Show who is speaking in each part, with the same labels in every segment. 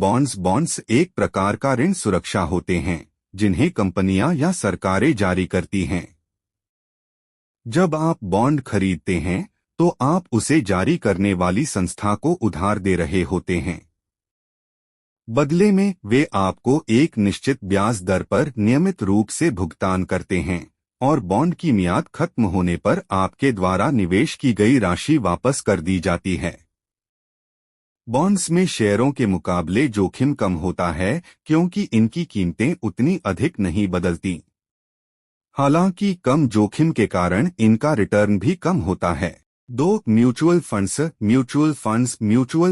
Speaker 1: Bonds एक प्रकार का ऋण सुरक्षा होते हैं जिन्हें कंपनियां या सरकारें जारी करती हैं। जब आप बॉन्ड खरीदते हैं तो आप उसे जारी करने वाली संस्था को उधार दे रहे होते हैं। बदले में वे आपको एक निश्चित ब्याज दर पर नियमित रूप से भुगतान करते हैं और बॉन्ड की मियाद खत्म होने पर आपके द्वारा निवेश की गई राशि वापस कर दी जाती है। बॉन्ड्स में शेयरों के मुकाबले जोखिम कम होता है क्योंकि इनकी कीमतें उतनी अधिक नहीं बदलती। हालांकि कम जोखिम के कारण इनका रिटर्न भी कम होता है। म्यूचुअल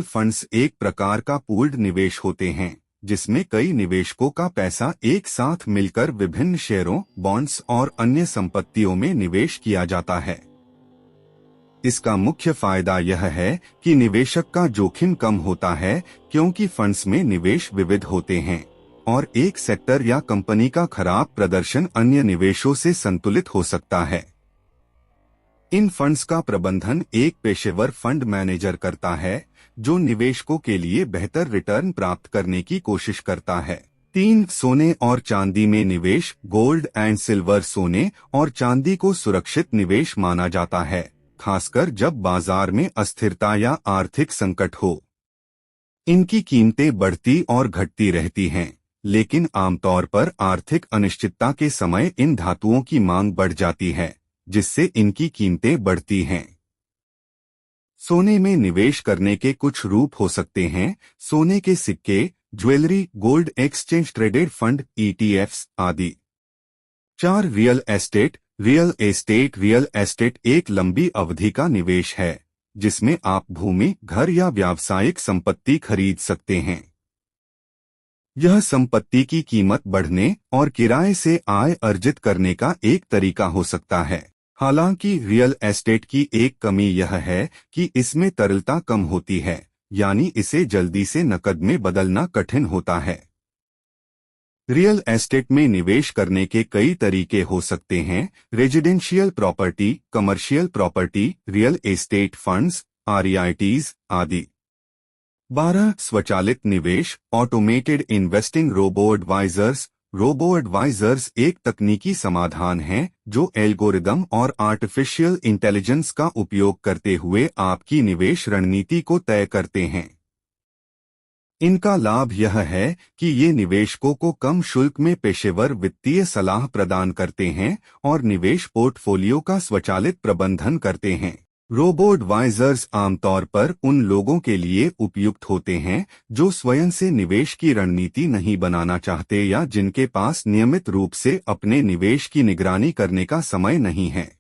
Speaker 1: फंड्स एक प्रकार का पूल्ड निवेश होते हैं जिसमें कई निवेशकों का पैसा एक साथ मिलकर विभिन्न शेयरों, बॉन्ड्स और अन्य संपत्तियों में निवेश किया जाता है। इसका मुख्य फायदा यह है कि निवेशक का जोखिम कम होता है क्योंकि फंड्स में निवेश विविध होते हैं और एक सेक्टर या कंपनी का खराब प्रदर्शन अन्य निवेशों से संतुलित हो सकता है। इन फंड्स का प्रबंधन एक पेशेवर फंड मैनेजर करता है जो निवेशकों के लिए बेहतर रिटर्न प्राप्त करने की कोशिश करता है। सोने और चांदी में निवेश। गोल्ड एंड सिल्वर सोने और चांदी को सुरक्षित निवेश माना जाता है, खासकर जब बाजार में अस्थिरता या आर्थिक संकट हो। इनकी कीमतें बढ़ती और घटती रहती हैं, लेकिन आमतौर पर आर्थिक अनिश्चितता के समय इन धातुओं की मांग बढ़ जाती है, जिससे इनकी कीमतें बढ़ती हैं। सोने में निवेश करने के कुछ रूप हो सकते हैं: सोने के सिक्के, jewellery, gold exchange traded fund, ETFs आदि। रियल एस्टेट एक लंबी अवधि का निवेश है जिसमें आप भूमि, घर या व्यावसायिक संपत्ति खरीद सकते हैं। यह संपत्ति की कीमत बढ़ने और किराए से आय अर्जित करने का एक तरीका हो सकता है। हालांकि रियल एस्टेट की एक कमी यह है कि इसमें तरलता कम होती है, यानी इसे जल्दी से नकद में बदलना कठिन होता है। रियल एस्टेट में निवेश करने के कई तरीके हो सकते हैं: residential property, commercial property, real estate funds, REITs आदि। स्वचालित निवेश, ऑटोमेटेड इन्वेस्टिंग। रोबो एडवाइजर्स एक तकनीकी समाधान है जो एल्गोरिदम और आर्टिफिशियल इंटेलिजेंस का उपयोग करते हुए आपकी निवेश रणनीति को तय करते हैं। इनका लाभ यह है कि ये निवेशकों को कम शुल्क में पेशेवर वित्तीय सलाह प्रदान करते हैं और निवेश पोर्टफोलियो का स्वचालित प्रबंधन करते हैं। रोबो एडवाइजर्स आमतौर पर उन लोगों के लिए उपयुक्त होते हैं जो स्वयं से निवेश की रणनीति नहीं बनाना चाहते या जिनके पास नियमित रूप से अपने निवेश की निगरानी करने का समय नहीं है।